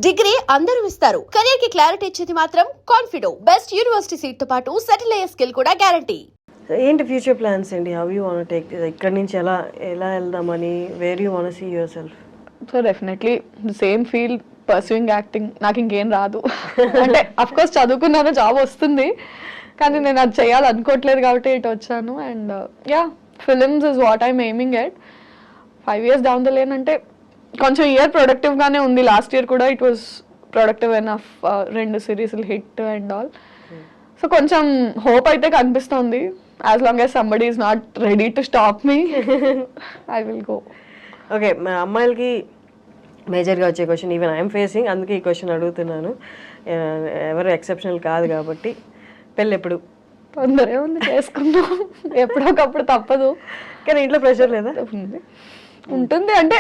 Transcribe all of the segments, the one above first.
Degree అందరూ ఇస్తారు, career కి క్లారిటీ ఇచ్చేది మాత్రం కాన్ఫిడో. బెస్ట్ యూనివర్సిటీ సీట్ తో పాటు సెటిల్ అయ్యే స్కిల్ కూడా గ్యారంటీ. ఏంటి ఫ్యూచర్ ప్లాన్స్ అండి? హౌ యూ వాంట్ టేక్ ఇక్కడ నుంచి ఎలా వెళ్దామని, where you want see yourself? So definitely same field, pursuing acting. నాకు ఇంకేం రాదు అంటే అఫ్ కోర్స్ చదువుకున్నాను, జాబ్ వస్తుంది, కానీ నేను అది చేయాలనుకోవట్లేదు కాబట్టి ఇటు వచ్చాను. And yeah, films is what I'm aiming at. 5 years down the lane అంటే కొంచెం ఇయర్ ప్రొడక్టివ్గానే ఉంది. లాస్ట్ ఇయర్ కూడా ఇట్ వాస్ ప్రొడక్టివ్ ఎనఫ్, 2 సిరీస్లు హిట్ అండ్ ఆల్. సో కొంచెం హోప్ అయితే కనిపిస్తుంది. As long as somebody is not ready to stop me, I will go. Okay, మా అమ్మాయిలకి మేజర్గా వచ్చే క్వశ్చన్, ఈవెన్ ఐఎమ్ ఫేసింగ్, అందుకే ఈ క్వశ్చన్ అడుగుతున్నాను. ఎవరు ఎక్సెప్షనల్ కాదు కాబట్టి, పెళ్ళి ఎప్పుడు? తొందరే ఉంది, చేసుకున్నాం ఎప్పుడొకప్పుడు, తప్పదు. కానీ ఇంట్లో ప్రెషర్ లేదా? ఉంటుంది అంటే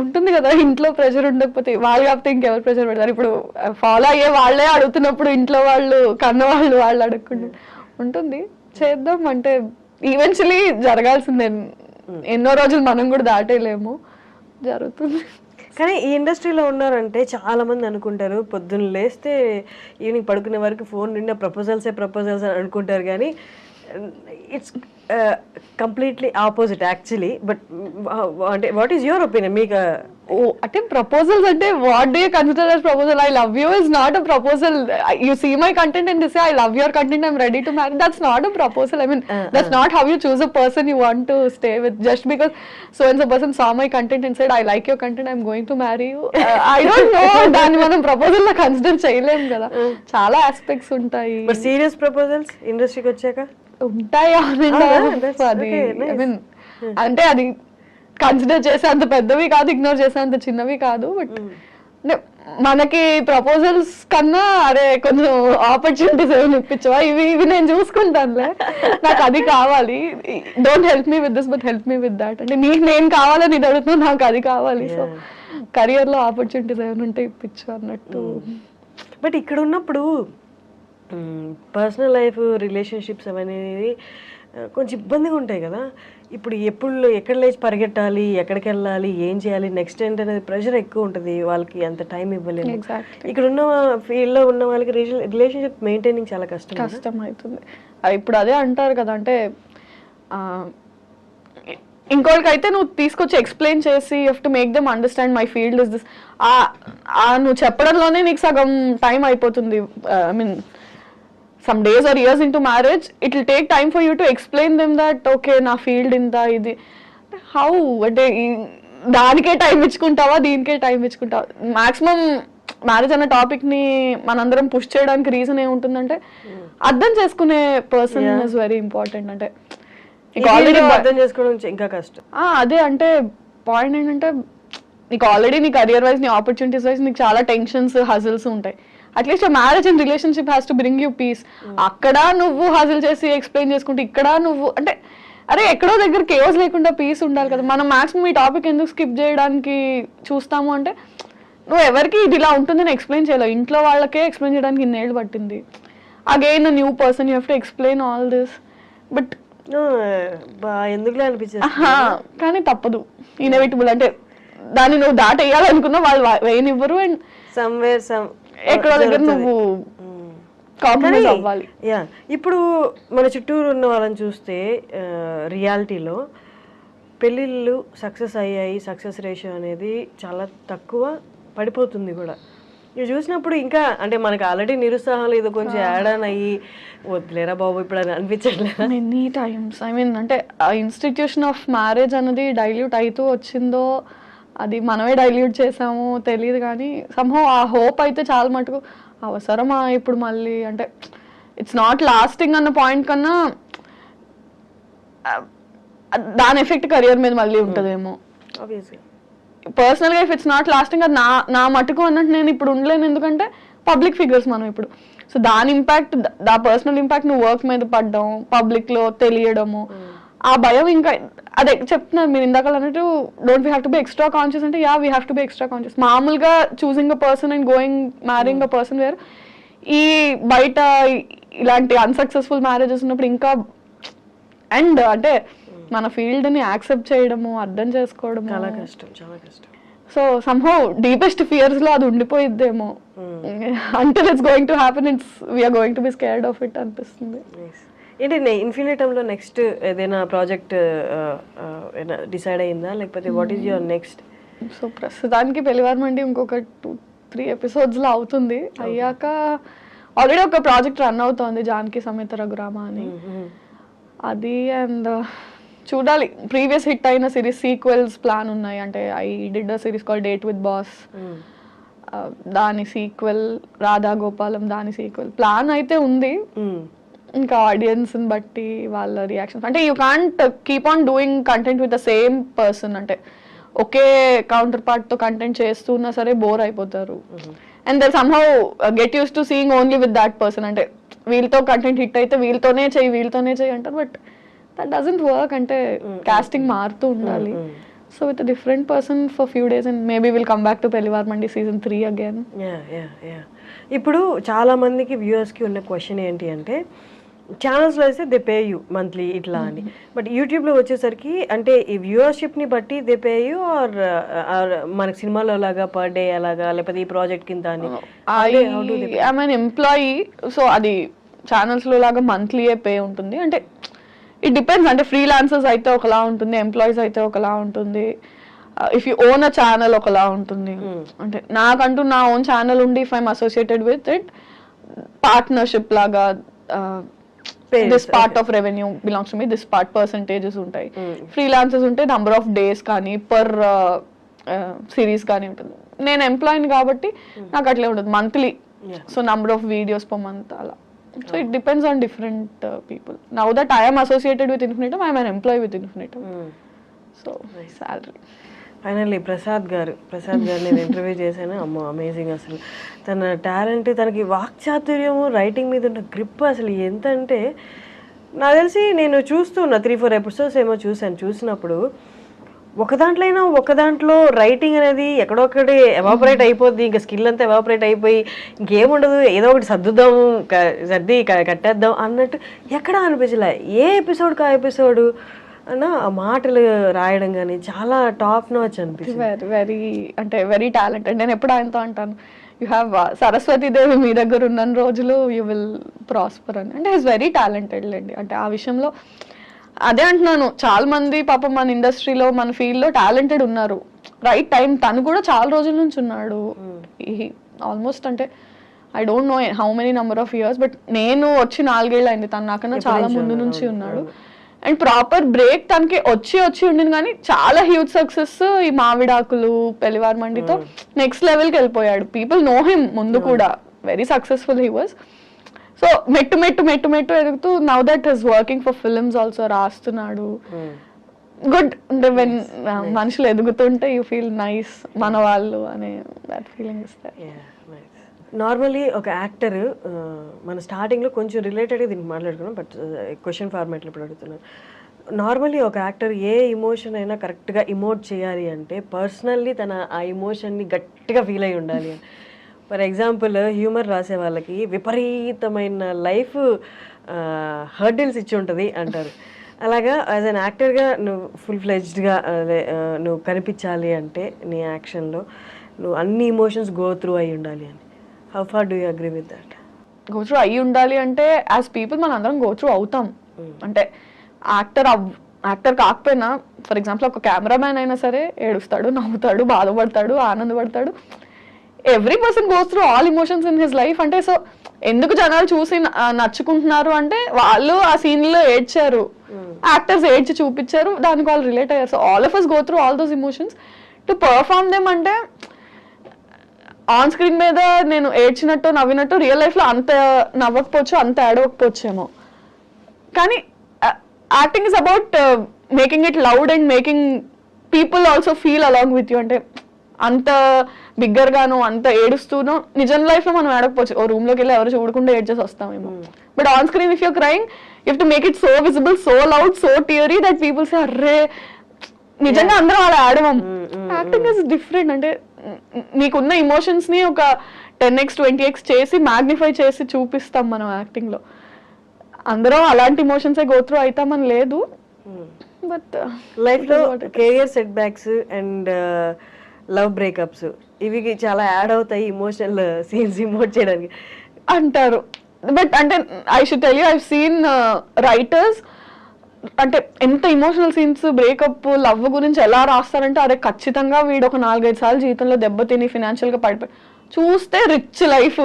ఉంటుంది కదా, ఇంట్లో ప్రెషర్ ఉండకపోతే వాళ్ళు కాకపోతే ఇంకెవరు ప్రెషర్ పెడతారు? ఇప్పుడు ఫాలో అయ్యే వాళ్ళే అడుగుతున్నప్పుడు ఇంట్లో వాళ్ళు, కన్నవాళ్ళు వాళ్ళు అడగకుండా ఉంటుంది. చేద్దాం అంటే ఈవెన్చువలీ జరగాల్సిందే. ఎన్నో రోజులు మనం కూడా దాటేయలేము, జరుగుతుంది. కానీ ఈ ఇండస్ట్రీలో ఉన్నారంటే చాలా మంది అనుకుంటారు, పొద్దున్న లేస్తే ఈవినింగ్ పడుకునే వరకు ఫోన్ నిండా ప్రపోజల్స్ అని అనుకుంటారు. కానీ it's completely opposite actually. But అంటే వాట్ ఈస్ యువర్ ఒపీనియన్? మీకు అంటే ప్రపోజల్స్ అంటే what do you consider as proposal? I love you is not a proposal. You see my content and say I love your content, I'm ready to marry. That's not a proposal. I mean that's not how you choose a person you want to stay with. Just because so and so person saw my content and said I like your content, I'm going to marry you. I don't know. దాన్ని మనం proposal లా consider చేయలేము కదా, చాలా aspects ఉంటాయి. But serious proposals ఇండస్ట్రీకి వచ్చాక ఉంటాయా? అది ఐ మీన్ అంటే అది కన్సిడర్ చేసే అంత పెద్దవి కాదు, ఇగ్నోర్ చేసే అంత చిన్నవి కాదు. బట్ అంటే మనకి ప్రపోజల్స్ కన్నా అరే కొంచెం ఆపర్చునిటీస్ ఏమైనా ఇప్పించవా, ఇవి నేను చూసుకుంటానులే, నాకు అది కావాలి, don't help me with this but help me with that. అంటే నీకు నేను కావాలని అడుగుతున్నా, నాకు అది కావాలి. సో కెరియర్ లో ఆపర్చునిటీస్ ఏమైనా ఉంటే ఇప్పించు అన్నట్టు. బట్ ఇక్కడ ఉన్నప్పుడు పర్సనల్ లైఫ్, రిలేషన్షిప్స్ అనేది కొంచెం ఇబ్బందిగా ఉంటాయి కదా. ఇప్పుడు ఎక్కడ లేచి పరిగెట్టాలి, ఎక్కడికి వెళ్ళాలి, ఏం చేయాలి, నెక్స్ట్ ఏంటనేది ప్రెషర్ ఎక్కువ ఉంటుంది. వాళ్ళకి అంత టైం ఇవ్వలేదు. ఇక్కడ ఉన్న ఫీల్డ్లో ఉన్న వాళ్ళకి రిలేషన్షిప్ మెయింటైనింగ్ చాలా కష్టం అవుతుంది. ఇప్పుడు అదే అంటారు కదా, అంటే ఇంకోటికైతే నువ్వు తీసుకొచ్చి ఎక్స్ప్లెయిన్ చేసి you have to make them understand my field is this. నువ్వు చెప్పడంలోనే నీకు సగం టైం అయిపోతుంది. I mean some days or years into marriage, it will take time for you to explain them that okay na field inta idi how ante danike time ichukuntawa, deenike time ichukuntawa. maximum marriage అనే topic ని మనందరం push చేయడానికి reason ఏముంటుందంటే అర్థం చేసుకునే person is very important. అంటే already అర్థం చేసుకోవడం ఇంకా కష్టం. అదే అంటే పాయింట్ ఏంటంటే నీకు ఆల్రెడీ నీ కెరియర్ వైజ్, నీ ఆపర్చునిటీస్ వైజ్ నీకు చాలా టెన్షన్స్, హజిల్స్ ఉంటాయి. At least marriage and relationship has to bring you peace. అక్కడ నువ్వు హాజిల్ చేసి ఎక్స్ప్లెయిన్ చేసుకుంటే, ఇక్కడ నువ్వు అంటే అరే ఎక్కడో దగ్గర కేవస్ లేకుండా పీస్ ఉండాలి కదా. మనం మాక్సిమం ఈ టాపిక్ ఎందుకు స్కిప్ చేయడానికి చూస్తాము అంటే, నువ్వు ఎవరికి ఇది ఇలా ఉంటుందని ఎక్స్ప్లెయిన్ చేయలేవు. ఇంట్లో వాళ్ళకే ఎక్స్ప్లెయిన్ చేయడానికి ఇన్నేళ్ళు పట్టింది. Again new person you have to explain all this. But ఎందుకులే అనిపించింది, కానీ తప్పదు, ఇన్ఎవిటబుల్. అంటే దాన్ని నువ్వు దాటేయాలనుకున్నా వాళ్ళు వేయనివ్వరు. అండ్ ఎక్కడో దగ్గర నువ్వు కాంప్రమైజ్ అవ్వాలి. యా, ఇప్పుడు మన చుట్టూరు ఉన్న వాళ్ళని చూస్తే రియాలిటీలో పెళ్ళిళ్ళు సక్సెస్ అయ్యాయి, సక్సెస్ రేషియో అనేది చాలా తక్కువ పడిపోతుంది కూడా. ఇవి చూసినప్పుడు ఇంకా అంటే మనకి ఆల్రెడీ నిరుత్సాహం లేదు, కొంచెం యాడ్ ఆన్ అయ్యి వద్దులేరా బాబు ఇప్పుడు అని అనిపించట్లేదు మెనీ టైమ్స్. ఐ మీన్ అంటే ఆ ఇన్స్టిట్యూషన్ ఆఫ్ మ్యారేజ్ అనేది డైల్యూట్ అవుతూ వచ్చిందో, అది మనమే డైల్యూట్ చేసాము తెలియదు, కానీ సంహౌ ఆ హోప్ అయితే చాలా మటుకు అవసరమా ఇప్పుడు మళ్ళీ. అంటే ఇట్స్ నాట్ లాస్టింగ్ అన్న పాయింట్ కన్నా దాని ఎఫెక్ట్ కెరియర్ మీద మళ్ళీ ఉంటుందేమో. పర్సనల్గా ఇఫ్ ఇట్స్ నాట్ లాస్టింగ్, అది నా మటుకు అన్నట్టు నేను ఇప్పుడు ఉండలేను. ఎందుకంటే పబ్లిక్ ఫిగర్స్ మనం ఇప్పుడు. సో దాని ఇంపాక్ట్, దా పర్సనల్ ఇంపాక్ట్ నువ్వు వర్క్ మీద పడ్డం, పబ్లిక్లో తెలియడము, ఆ భయం ఇంకా అదే చెప్తున్నారు మీరు ఇందాక అన్నట్టు. Don't we have to be extra conscious అంటే, yeah we have to be extra conscious. మామూలుగా choosing a person and going marrying a person where, ఈ బయట ఇలాంటి అన్సక్సెస్ఫుల్ మ్యారేజెస్ ఉన్నప్పుడు ఇంకా. అండ్ అంటే మన ఫీల్డ్ ని యాక్సెప్ట్ చేయడము, అర్థం చేసుకోవడం చాలా కష్టం, చాలా కష్టం. సో సమ్హౌ డీపెస్ట్ ఫియర్స్ లో అది ఉండిపోయిద్దేమో until it's going to happen we're going to be scared of it అనిపిస్తుంది. ఏంటి ఇన్ఫినిటంలో నెక్స్ట్ ఏదైనా ప్రాజెక్ట్ డిసైడ్ అయిందా, లేకపోతే what is your next? So ప్రస్తుతానికి పెళ్లివారమండి ఇంకొక 2-3 ఎపిసోడ్స్ లో అవుతుంది. అయ్యాక ఆల్రెడీ ఒక ప్రాజెక్ట్ రన్ అవుతోంది, జానకి సమేత రఘురామ అని. అది అండ్ చూడాలి, ప్రీవియస్ హిట్ అయిన సిరీస్ సీక్వెల్స్ ప్లాన్ ఉన్నాయి. అంటే I did a series call date with boss, దాని సీక్వెల్ రాధా గోపాలం, దాని సీక్వెల్ ప్లాన్ అయితే ఉంది. ఇంకా ఆడియన్స్ బట్టి వాళ్ళ రియాక్షన్స్, అంటే you can't keep on doing content with the same person. అంటే ఒకే కౌంటర్ పార్ట్ తో కంటెంట్ చేస్తున్నా సరే బోర్ అయిపోతారు. And they somehow get used to seeing only with that person. అంటే వీళ్ళతో కంటెంట్ హిట్ అయితే వీళ్ళతోనే చెయ్యి అంటారు, బట్ దట్ డజంట్ వర్క్. అంటే కాస్టింగ్ మారుతూ ఉండాలి. So with different person for few days and maybe will come back to Pellivaramandi season 3 again. ఇప్పుడు చాలా మందికి వ్యూవర్స్కి ఉన్న క్వశ్చన్ ఏంటి అంటే, ఛానల్స్లో అయితే దే పే యూ మంత్లీ ఇట్లా అని, బట్ యూట్యూబ్లో వచ్చేసరికి అంటే ఈ వ్యూవర్షిప్ని బట్టి దే పే యూ ఆర్ మనకి సినిమాలో లాగా పర్ డే అలాగా, లేకపోతే ఈ ప్రాజెక్ట్ కింద అని? ఐఎమ్ అన్ ఎంప్లాయీ, సో అది ఛానల్స్లో లాగా మంత్లీయే పే ఉంటుంది. అంటే ఇట్ డిపెండ్స్, అంటే ఫ్రీలాన్సర్స్ అయితే ఒకలా ఉంటుంది, ఎంప్లాయీస్ అయితే ఒకలా ఉంటుంది, if you own a channel ఒకలా ఉంటుంది. అంటే నాకంటూ నా ఓన్ ఛానల్ ఉండి if I'm associated with it, partnership లాగా this part of revenue belongs to me, this part percentages ఉంటాయి. ఫ్రీలాన్సర్స్ ఉంటే నంబర్ ఆఫ్ డేస్ కానీ పర్ సిరీస్ కానీ ఉంటుంది. నేను ఎంప్లాయీని కాబట్టి నాకు అట్లే ఉంటుంది monthly, so number of videos per month అలా. So it depends on different people. Now that I'm associated with Infinitum, I'm an employee with Infinitum. So salary. Finally Prasad గారు నేను ఇంటర్వ్యూ చేశాను. అమ్మో అమేజింగ్ అసలు. తన టాలెంట్, తనకి వాక్చాతుర్యము, రైటింగ్ మీద ఉన్న గ్రిప్ అసలు ఎంత అంటే, నాకు తెలిసి నేను చూస్తున్నా 3-4 ఎపిసోడ్స్ ఏమో చూసినప్పుడు ఒక దాంట్లో రైటింగ్ అనేది ఎక్కడొక్కడి ఎవాపరేట్ అయిపోద్ది, ఇంకా స్కిల్ అంతా ఎవాపరేట్ అయిపోయి ఇంకేముండదు, ఏదో ఒకటి సర్ది కట్టేద్దాం అన్నట్టు ఎక్కడా అనిపించలే. ఏ ఎపిసోడ్కి ఆ ఎపిసోడు అన్న ఆ మాటలు రాయడం కానీ చాలా టాప్ నాచ్ అనిపిస్తుంది. Very talented. నేను ఎప్పుడు ఆయనతో అంటాను, యూ హ్యావ్ సరస్వతి దేవి మీ దగ్గర ఉన్న రోజులు యూ విల్ ప్రాస్పర్ అని. అంటే ఈస్ వెరీ టాలెంటెడ్ లేండి. అంటే ఆ విషయంలో అదే అంటున్నాను, చాలా మంది పాపం మన ఇండస్ట్రీలో మన ఫీల్డ్లో టాలెంటెడ్ ఉన్నారు. రైట్ టైం, తను కూడా చాలా రోజుల నుంచి ఉన్నాడు ఆల్మోస్ట్. అంటే I don't know how many number of years, but నేను వచ్చి 4 ఏళ్ళు అయింది, తను నాకన్నా చాలా ముందు నుంచి ఉన్నాడు. అండ్ ప్రాపర్ బ్రేక్ తనకి వచ్చి ఉండింది, కానీ చాలా హ్యూజ్ సక్సెస్ ఈ మావిడాకులు, పెళ్లివారమండితో నెక్స్ట్ లెవెల్కి వెళ్ళిపోయాడు. పీపుల్ నో హిమ్ ముందు కూడా, very successful he was. So మెట్టు ఎదుగుతూ now that is working for films also, రాస్తున్నాడు. గుడ్. అంటే వెన్ మనుషులు ఎదుగుతుంటే యూ ఫీల్ నైస్, మన వాళ్ళు అనే దట్ ఫీలింగ్ ఇస్తారు. నార్మల్లీ ఒక యాక్టర్, మన స్టార్టింగ్లో కొంచెం రిలేటెడ్గా దీనికి మాట్లాడుకున్నాం, బట్ క్వశ్చన్ ఫార్మాట్లో ఇప్పుడు అడుగుతున్నాను. నార్మల్లీ ఒక యాక్టర్ ఏ ఇమోషన్ అయినా కరెక్ట్గా ఇమోట్ చేయాలి అంటే పర్సనల్లీ తన ఆ ఇమోషన్ని గట్టిగా ఫీల్ అయి ఉండాలి అని. ఫర్ ఎగ్జాంపుల్ హ్యూమర్ రాసే వాళ్ళకి విపరీతమైన లైఫ్ హర్డిల్స్ ఇచ్చి ఉంటుంది అంటారు. అలాగా యాజ్ అన్ యాక్టర్గా నువ్వు ఫుల్ ఫ్లెడ్జ్డ్గా నువ్వు కనిపించాలి అంటే నీ యాక్షన్లో నువ్వు అన్ని ఇమోషన్స్ గో త్రూ అయి ఉండాలి అని. How far do you agree with that? Go through అయ్యి ఉండాలి అంటే యాజ్ పీపుల్ మనం అందరం గో త్రూ అవుతాం. అంటే యాక్టర్ కాకపోయినా, ఫర్ ఎగ్జాంపుల్ ఒక కెమెరామ్యాన్ అయినా సరే ఏడుస్తాడు, నవ్వుతాడు, బాధపడతాడు, ఆనందపడతాడు. Every person goes through all emotions in his life. అంటే సో ఎందుకు జనాలు చూసి నచ్చుకుంటున్నారు అంటే వాళ్ళు ఆ సీన్లో ఏడ్చారు, యాక్టర్స్ ఏడ్చి చూపించారు, దానికి వాళ్ళు రిలేట్ అయ్యారు. So all of us go through all those emotions to perform them. అంటే ఆన్ స్క్రీన్ మీద నేను ఏడ్చినట్టు నవ్వినట్టు రియల్ లైఫ్లో అంత నవ్వకపోవచ్చు, అంత ఏడవకపోవచ్చేమో, కానీ acting is about making it loud and making people also feel along with you. అంటే అంత బిగ్గర్గాను అంత ఏడుస్తూనో నిజం లైఫ్లో మనం ఏడకపోవచ్చు, ఓ రూమ్లోకి వెళ్ళి ఎవరు చూడకుండా ఏడ్చేసి వస్తామేమో. But on screen if you're crying you have to make it so visible, so loud, so teary that people say అర్రే నిజంగా అందరం అలా ఆడవం. Acting is different. అంటే నీకున్న ఇమోషన్స్ ని ఒక 10x 20x చేసి మ్యాగ్నిఫై చేసి చూపిస్తాం మనం యాక్టింగ్ లో. అందరం అలాంటి ఇమోషన్స్ గో త్రూ అవుతామని లేదు, బట్ లైఫ్ లో career set backs and love breakups ఇవి చాలా యాడ్ అవుతాయి ఇమోషనల్ సీన్స్ ఇమోట్ చేయడానికి. అంటారు. బట్ అంటే I should tell you, I seen writers అంటే ఎంత ఇమోషనల్ సీన్స్ బ్రేకప్ లవ్ గురించి ఎలా రాస్తారంటే అదే ఖచ్చితంగా వీడు ఒక 4-5 సార్లు జీవితంలో దెబ్బతిని ఫినాన్షియల్ గా పడిపోయి చూస్తే రిచ్ లైఫ్,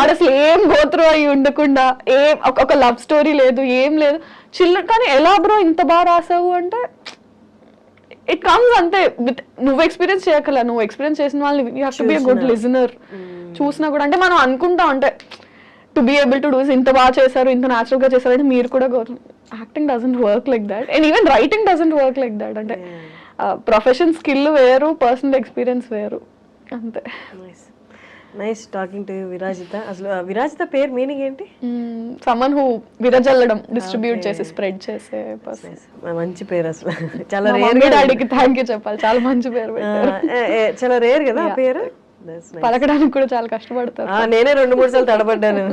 అది అసలు ఏం గోత్రు అయి ఉండకుండా ఏం ఒక లవ్ స్టోరీ లేదు, ఏం లేదు, చిల్లర. కానీ ఎలా బ్రో ఇంత బాగా రాసావు అంటే ఇట్ కమ్స్ అంతే విత్ నువ్వు ఎక్స్పీరియన్స్ చేయగల, నువ్వు ఎక్స్పీరియన్స్ చేసిన వాళ్ళని you have to B a good listener. చూసినా కూడా అంటే మనం అనుకుంటాం అంటే to be able to do ఇంత బాగా చేశారు, ఇంత న్యాచురల్ గా చేశారు అంటే మీరు కూడా acting doesn't work like that and even writing doesn't work like that. అంటే ప్రొఫెషన్ స్కిల్ వేరు, పర్సనల్ ఎక్స్పీరియన్స్ వేరు అంతే. Nice talking to Virajitha. అసలు విరాజిత పేరు మీనింగ్ ఏంటి? సమ్మన్ హూ విరజల్లడం, డిస్ట్రిబ్యూట్ చేసి స్ప్రెడ్ చేసే పర్సన్. మంచి పేరు అసలు. చాలా రేర్. డాడీకి థ్యాంక్ యూ చెప్పాలి, చాలా మంచి పేరు పెట్టారు. చాలా రేర్ కదా ఆ పేరు, పలకడానికి కూడా చాలా కష్టపడతారు. నేనే 2-3 సార్లు తడబడ్డాను.